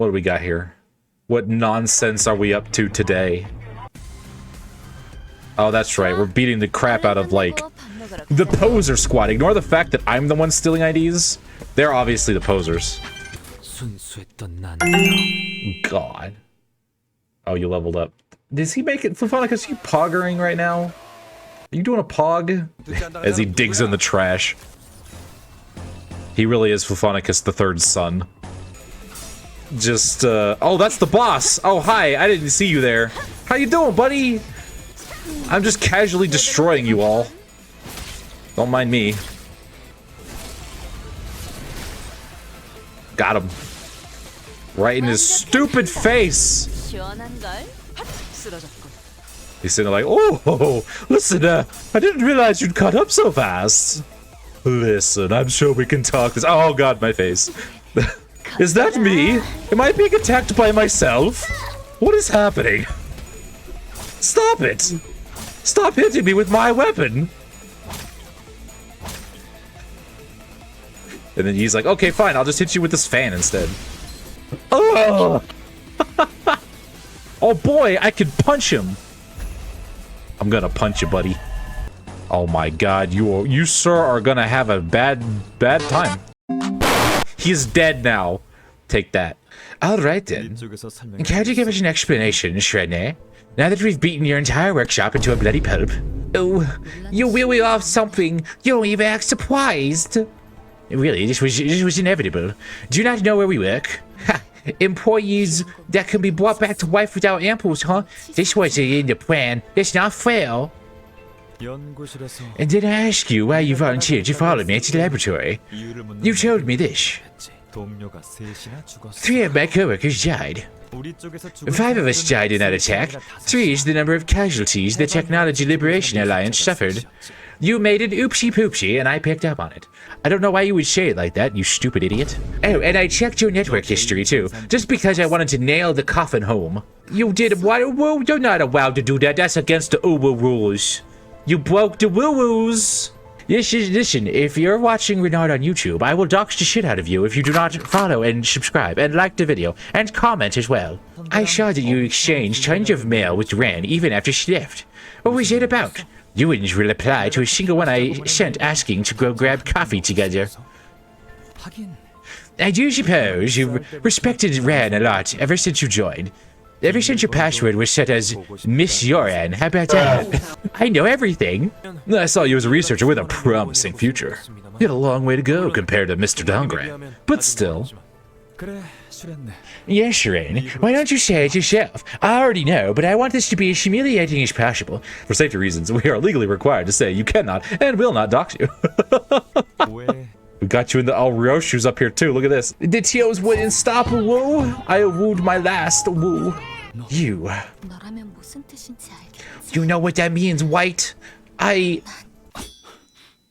What do we got here? What nonsense are we up to today? Oh, that's right. We're beating the crap out of, like, the poser squad. Ignore the fact that I'm the one stealing IDs. They're obviously the posers. God. Oh, you leveled up. Does he make it fun? Is he poggering right now? Are you doing a pog? As he digs in the trash. He really is Flufonicus the Third's son. Just, oh, that's the boss! Oh, hi, I didn't see you there. How you doing, buddy? I'm just casually destroying you all. Don't mind me. Got him. Right in his stupid face! He's sitting there like, oh, listen, I didn't realize you'd cut up so fast. Listen, I'm sure we can talk this. Oh god, my face. Is that me? Am I being attacked by myself? What is happening? Stop it! Stop hitting me with my weapon! And then he's like, okay, fine, I'll just hit you with this fan instead. Oh! Oh boy, I could punch him. I'm gonna punch you, buddy. Oh my god, you sir are gonna have a bad time. He's dead now. Take that. Alright then. Can't you give us an explanation, Shredner? Now that we've beaten your entire workshop into a bloody pulp. Oh, you wheel off something. You don't even act surprised. Really, this was inevitable. Do you not know where we work? Ha! Employees that can be brought back to life without amples, huh? This wasn't in the plan. It's not fair. And did I ask you why you volunteered to follow me to the laboratory? You told me this. 3 of my coworkers died. 5 of us died in that attack. 3 is the number of casualties the Technology Liberation Alliance suffered. You made an oopsie-poopsie, and I picked up on it. I don't know why you would say it like that, you stupid idiot. Oh, and I checked your network history, too, just because I wanted to nail the coffin home. You did what? Well, you're not allowed to do that. That's against the Uwu rules. You broke the woo-woos. Listen, if you're watching Renard on YouTube, I will dox the shit out of you if you do not follow and subscribe and like the video and comment as well. I saw that you exchanged tons of mail with Ren even after she left. What was it about? You wouldn't reply to a single one I sent asking to go grab coffee together. I do suppose you've respected Ren a lot ever since you joined. Ever since your password was set as Miss Yoran, how about that? I know everything. I saw you as a researcher with a promising future. You had a long way to go compared to Mr. Dongran, but still. Yes, Shireen. Why don't you say it yourself? I already know, but I want this to be as humiliating as possible. For safety reasons, we are legally required to say you cannot and will not dox you. We got you in the Alrioshu's up here too. Look at this. The Tios wouldn't stop a woo. I wooed my last woo. You know what that means, White?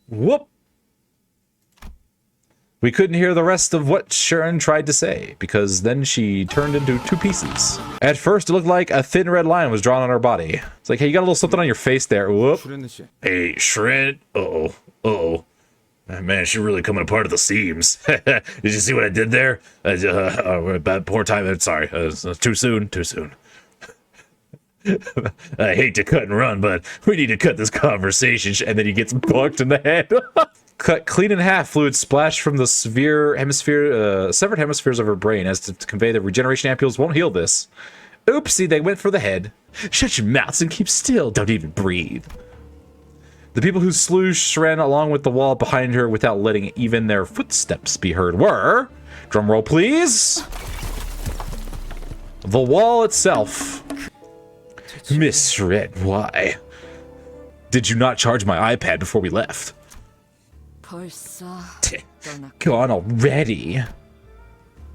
Whoop. We couldn't hear the rest of what Sharon tried to say, because then she turned into 2 pieces. At first, it looked like a thin red line was drawn on her body. It's like, hey, you got a little something on your face there. Whoop. Hey, Shred. Uh-oh. Uh-oh. Man, she's really coming apart at the seams. Did you see what I did there? Bad poor time. Sorry. Too soon. Too soon. I hate to cut and run, but we need to cut this conversation. And then he gets bucked in the head. Cut clean in half. Fluid splashed from the severed hemispheres of her brain as to convey that regeneration ampules won't heal this. Oopsie, they went for the head. Shut your mouths and keep still. Don't even breathe. The people who slew Shren along with the wall behind her without letting even their footsteps be heard were... Drumroll, please! The wall itself. Miss Shren, why? Did you not charge my iPad before we left? Gone already.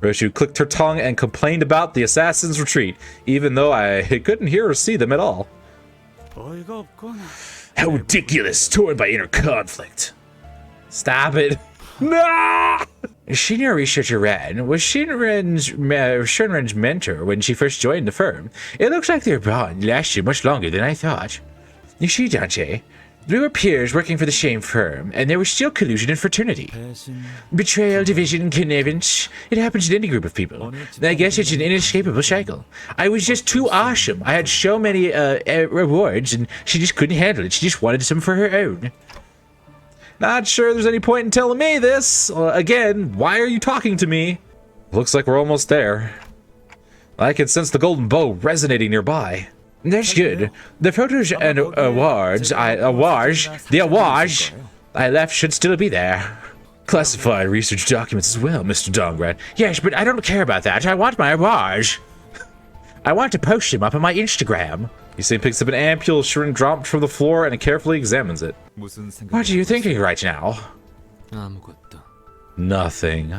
Roshu clicked her tongue and complained about the assassin's retreat, even though I couldn't hear or see them at all. How ridiculous, torn by inner conflict. Stop it. No! Senior researcher Ren was Shinren's mentor when she first joined the firm. It looks like their bond lasted much longer than I thought. You see, Dante, We were peers working for the same firm, and there was still collusion and fraternity. Betrayal, division, connivance. It happens in any group of people. I guess it's an inescapable cycle. I was just too awesome. I had so many rewards, and she just couldn't handle it. She just wanted some for her own. Not sure there's any point in telling me this. Again, why are you talking to me? Looks like we're almost there. I can sense the golden bow resonating nearby. That's good. The photos and awards I left should still be there. Classified research documents as well, Mr. Dongrat. Yes, but I don't care about that. I want my awards. I want to post them up on my Instagram. You see, picks up an ampule shrimp dropped from the floor and carefully examines it. What are you thinking right now? Nothing.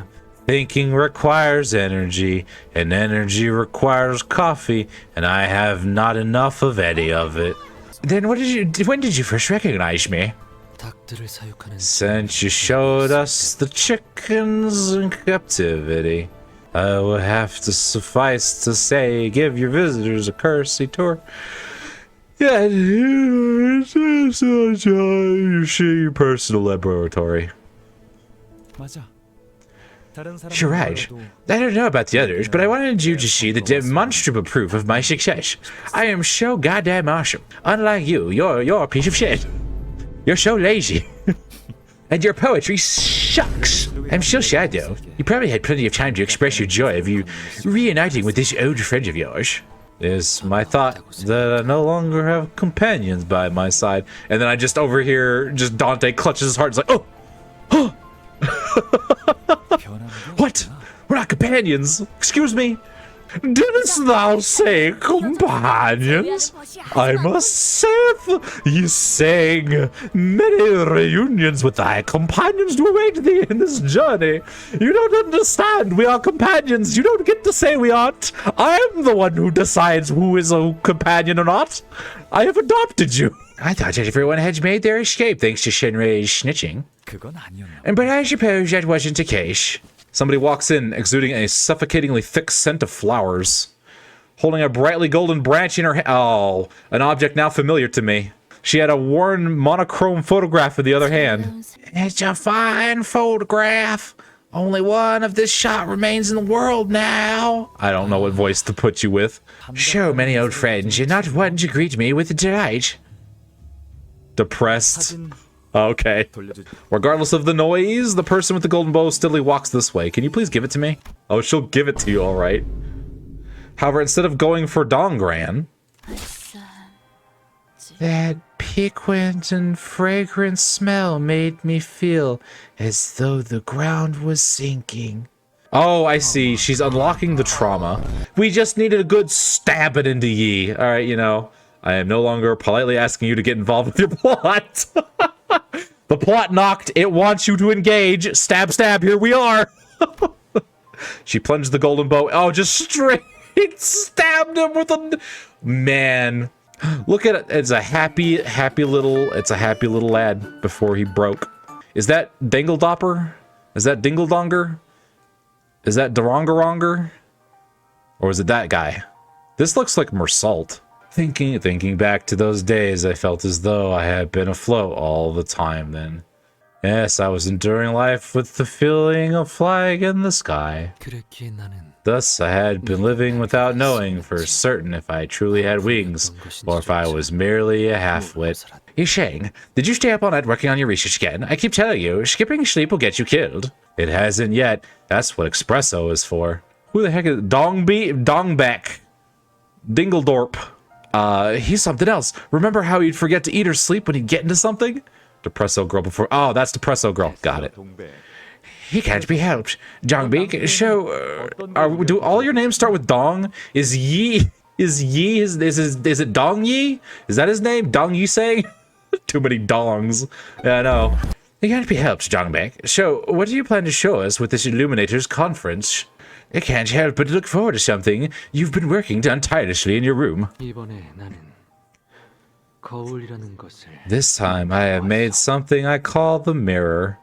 Thinking requires energy, and energy requires coffee, and I have not enough of any of it. Then when did you first recognize me? Since you showed us the chickens in captivity. I will have to suffice to say, give your visitors a courtesy tour. Yeah, you see your personal laboratory. You're right. I don't know about the others, but I wanted you to see the demonstrable proof of my success. I am so goddamn awesome. Unlike you, you're a piece of shit. You're so lazy. And your poetry sucks. I'm still sad though. You probably had plenty of time to express your joy of you reuniting with this old friend of yours. It's my thought that I no longer have companions by my side. And then I just overhear, Dante clutches his heart. It's like, oh! What? We're not companions. Excuse me. Didst thou say companions? I must say, ye sang many reunions with thy companions to await thee in this journey. You don't understand. We are companions. You don't get to say we aren't. I am the one who decides who is a companion or not. I have adopted you. I thought that everyone had made their escape thanks to Shinrei's snitching. But I suppose that wasn't the case. Somebody walks in, exuding a suffocatingly thick scent of flowers, holding a brightly golden branch in her hand. Oh, an object now familiar to me. She had a worn monochrome photograph in the other hand. It's a fine photograph. Only one of this shot remains in the world now. I don't know what voice to put you with. So many old friends, and not one to greet me with delight. Depressed. Okay. Regardless of the noise, the person with the golden bow steadily walks this way. Can you please give it to me? Oh, she'll give it to you, all right. However, instead of going for Dongran, that piquant and fragrant smell made me feel as though the ground was sinking. Oh, I see. She's unlocking the trauma. We just needed a good stab it into ye. All right, you know, I am no longer politely asking you to get involved with your plot. The plot knocked. It wants you to engage. Stab, stab. Here we are. She plunged the golden bow. Oh, just straight stabbed him with a... Man. Look at it. It's a happy little lad before he broke. Is that Dingledopper? Is that Dingledonger? Is that Dorongaronger? Or is it that guy? This looks like Mersault. Thinking back to those days, I felt as though I had been afloat all the time then. Yes, I was enduring life with the feeling of flying in the sky. Thus, I had been living without knowing for certain if I truly had wings, or if I was merely a half-wit. Yisheng, did you stay up all night working on your research again? I keep telling you, skipping sleep will get you killed. It hasn't yet. That's what espresso is for. Who the heck is Dongbeck? Dingledorp. He's something else. Remember how he'd forget to eat or sleep when he'd get into something? Depresso girl before. Oh, that's Depresso girl. Got it. He can't be helped. Dongbeek, so, do all your names start with Dong? Is it Dong Yi? Is that his name? Dong Yi saying? Too many dongs. Yeah, I know. He can't be helped, Dongbeek. So, what do you plan to show us with this Illuminators conference? I can't help but look forward to something. You've been working tirelessly in your room. This time, I have made something I call the mirror.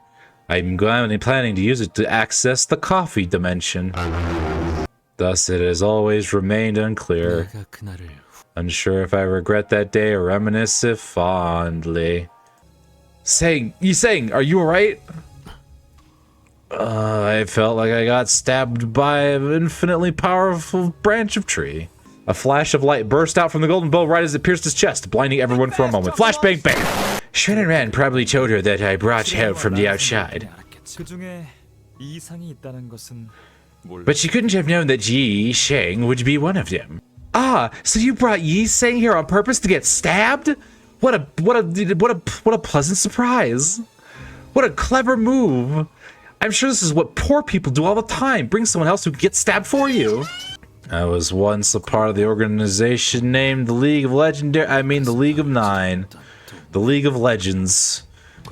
I'm planning to use it to access the coffee dimension. Thus, it has always remained unclear. Unsure if I regret that day or reminisce it fondly. Yi-Sang, are you alright? I felt like I got stabbed by an infinitely powerful branch of tree. A flash of light burst out from the golden bow right as it pierced his chest, blinding everyone for a moment. Flash, bang, bang! Shannon Ran probably told her that I brought help from the outside. But she couldn't have known that Yi-Sang would be one of them. Ah, so you brought Yi-Sang here on purpose to get stabbed? What a pleasant surprise. What a clever move. I'm sure this is what poor people do all the time. Bring someone else who can get stabbed for you. I was once a part of the organization named the League of the League of Nine. The League of Legends.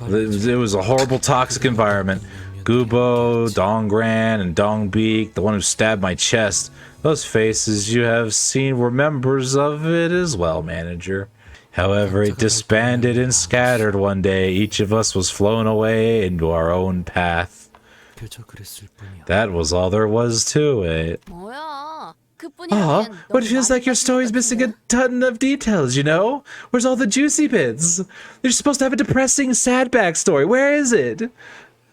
It was a horrible, toxic environment. Gubo, Donggran, and Dongbeak, the one who stabbed my chest. Those faces you have seen were members of it as well, manager. However, it disbanded and scattered one day. Each of us was flown away into our own path. That was all there was to it. Aw, but it feels like your story's missing a ton of details, you know? Where's all the juicy bits? You're supposed to have a depressing, sad backstory. Where is it?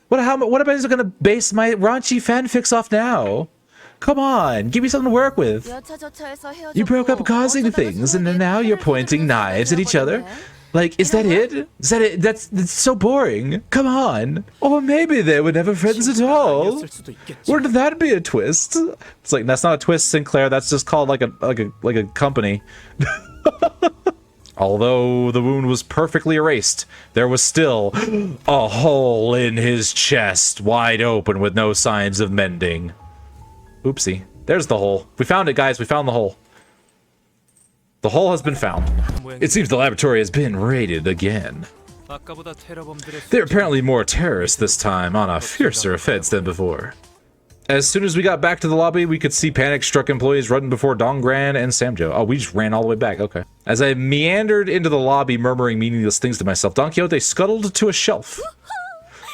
What am I just gonna base my raunchy fanfics off now? Come on, give me something to work with. You broke up causing things, and then now you're pointing knives at each other? Like, is that it? Is that it? That's so boring. Come on. Or maybe they were never friends at all. Wouldn't that be a twist? It's like, that's not a twist, Sinclair. That's just called like a company. Although the wound was perfectly erased, there was still a hole in his chest, wide open with no signs of mending. Oopsie. There's the hole. We found it, guys. We found the hole. The hole has been found. It seems the laboratory has been raided again. There are apparently more terrorists this time, on a fiercer offense than before. As soon as we got back to the lobby, we could see panic-struck employees running before Donggran and Samjo. Oh, we just ran all the way back, okay. As I meandered into the lobby, murmuring meaningless things to myself, Don Quixote scuttled to a shelf.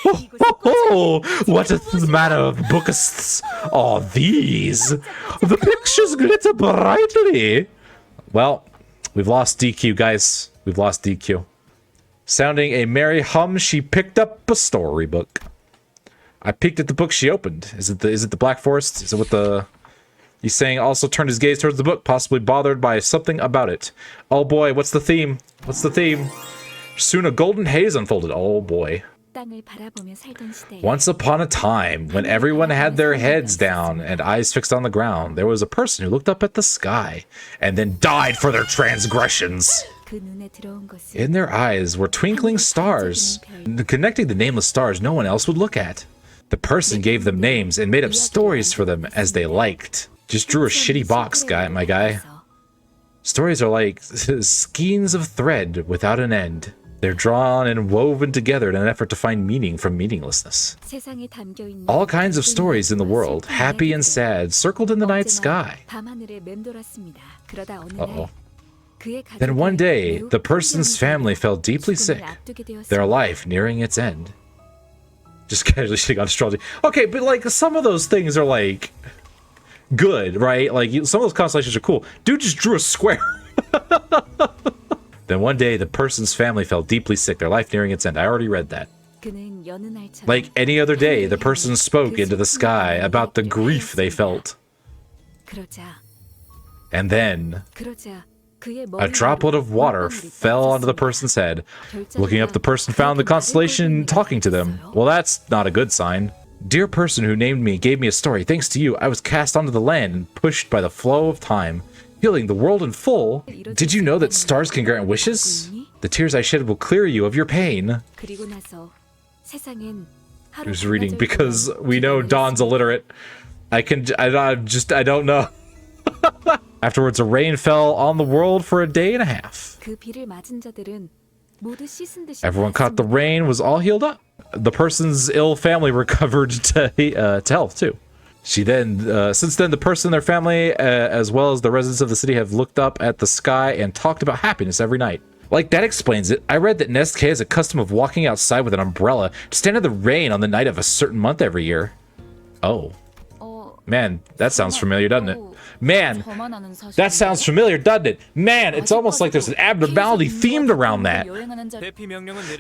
Oh, what a manner of bookists are these? The pictures glitter brightly. Well, we've lost DQ, guys. We've lost DQ. Sounding a merry hum, she picked up a storybook. I peeked at the book she opened. Is it the Black Forest? Is it what the... He's saying also turned his gaze towards the book, possibly bothered by something about it. Oh boy, what's the theme? What's the theme? Soon a golden haze unfolded. Oh boy. Once upon a time, when everyone had their heads down and eyes fixed on the ground, there was a person who looked up at the sky and then died for their transgressions. In their eyes were twinkling stars, connecting the nameless stars no one else would look at. The person gave them names and made up stories for them as they liked. Just drew a shitty box, my guy. Stories are like skeins of thread without an end. They're drawn and woven together in an effort to find meaning from meaninglessness. All kinds of stories in the world, happy and sad, circled in the night sky. Uh-oh. Then one day, the person's family fell deeply sick, their life nearing its end. Just casually shitting on astrology. Okay, but like, some of those things are like, good, right? Like, some of those constellations are cool. Dude just drew a square. Then one day, the person's family fell deeply sick, their life nearing its end. I already read that. Like any other day, the person spoke into the sky about the grief they felt. And then, a droplet of water fell onto the person's head. Looking up, the person found the constellation talking to them. Well, that's not a good sign. Dear person who named me gave me a story. Thanks to you, I was cast onto the land and pushed by the flow of time, healing the world in full. Did you know that stars can grant wishes? The tears I shed will clear you of your pain. Who's reading? Because we know Don's illiterate. I don't know. Afterwards, a rain fell on the world for a day and a half. Everyone caught the rain, was all healed up. The person's ill family recovered to health too. Since then, the person and their family, as well as the residents of the city, have looked up at the sky and talked about happiness every night. Like, that explains it. I read that Nest K has a custom of walking outside with an umbrella to stand in the rain on the night of a certain month every year. Oh. Man, that sounds familiar, doesn't it? Man, that sounds familiar, doesn't it? Man, it's almost like there's an abnormality themed around that.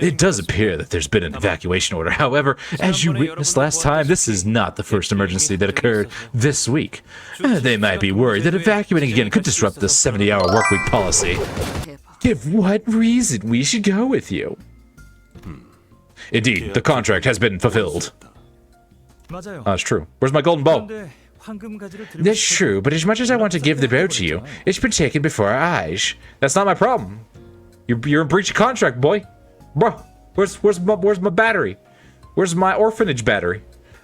It does appear that there's been an evacuation order. However, as you witnessed last time, this is not the first emergency that occurred this week. They might be worried that evacuating again could disrupt the 70-hour workweek policy. Give what reason we should go with you? Indeed, the contract has been fulfilled. That's true. Where's my golden bow? That's true, but as much as I want to give the bow to you, it's been taken before our eyes. That's not my problem. You're in breach of contract, boy. Bro, where's my battery? Where's my orphanage battery?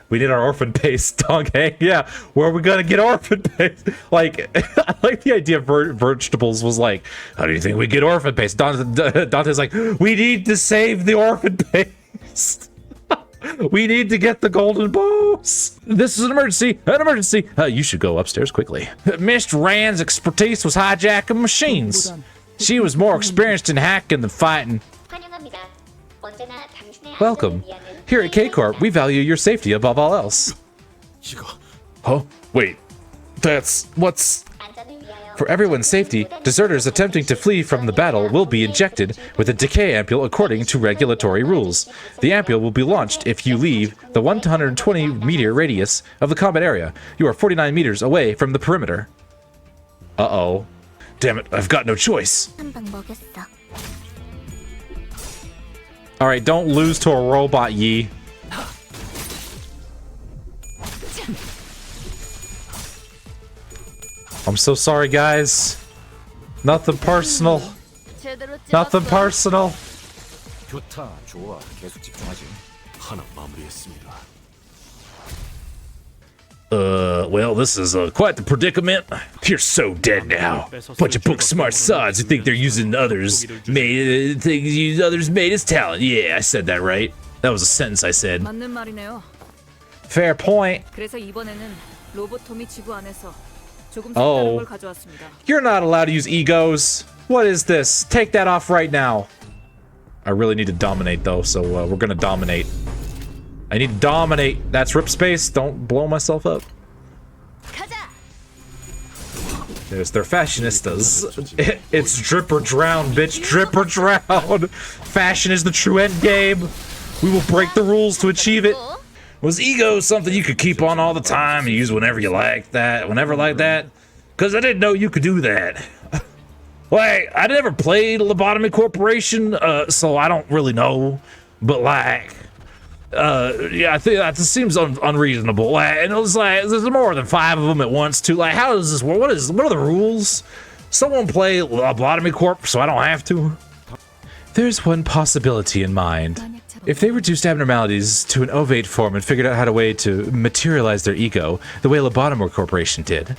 We need our orphan paste, Donkey. Yeah, where are we gonna get orphan paste? Like, I like the idea of vegetables was like, how do you think we get orphan paste? Dante's like, we need to save the orphan paste. We need to get the golden bows. This is an emergency. An emergency. You should go upstairs quickly. Miss Rand's expertise was hijacking machines. She was more experienced in hacking than fighting. Welcome. Here at K-Corp, we value your safety above all else. Huh? Wait. What's... For everyone's safety, deserters attempting to flee from the battle will be injected with a decay ampule according to regulatory rules. The ampule will be launched if you leave the 120-meter radius of the combat area. You are 49 meters away from the perimeter. Uh-oh. Damn it, I've got no choice. Alright, don't lose to a robot, Yi. I'm so sorry, guys. Nothing personal. Nothing personal. Well, this is quite the predicament. You're so dead now. Bunch of book smart sods who think they're using others made as talent. Yeah, I said that right. That was a sentence I said. Fair point. Oh, you're not allowed to use egos. What is this? Take that off right now. I really need to dominate though, so we're gonna dominate. I need to dominate. That's rip space. Don't blow myself up. They're fashionistas. It's drip or drown, bitch. Drip or drown. Fashion is the true end game. We will break the rules to achieve it. Was ego something you could keep on all the time and use whenever you like that? Whenever like that? Because I didn't know you could do that. Like, I never played Lobotomy Corporation, so I don't really know. But like, yeah, I think that seems unreasonable. Like, and it was like, there's more than 5 of them at once too. Like, how does this work? What are the rules? Someone play Lobotomy Corp so I don't have to? There's one possibility in mind. If they reduced abnormalities to an ovate form and figured out how to materialize their ego, the way Lobotomy Corporation did.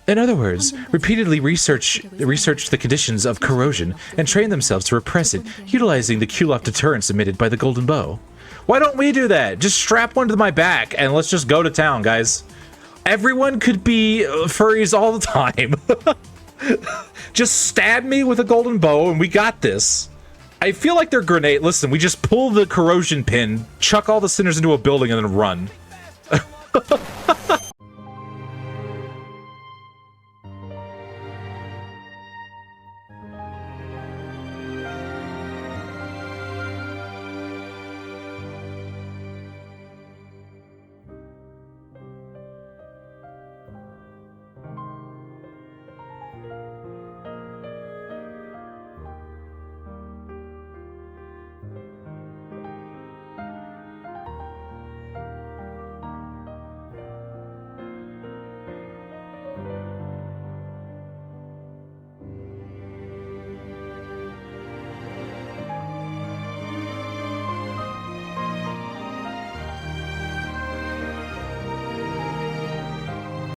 In other words, repeatedly research the conditions of corrosion and train themselves to repress it, utilizing the Kulop deterrence emitted by the golden bow. Why don't we do that? Just strap one to my back and let's just go to town, guys. Everyone could be furries all the time. Just stab me with a golden bow and we got this. I feel like they're grenade. Listen, we just pull the corrosion pin, chuck all the sinners into a building, and then run.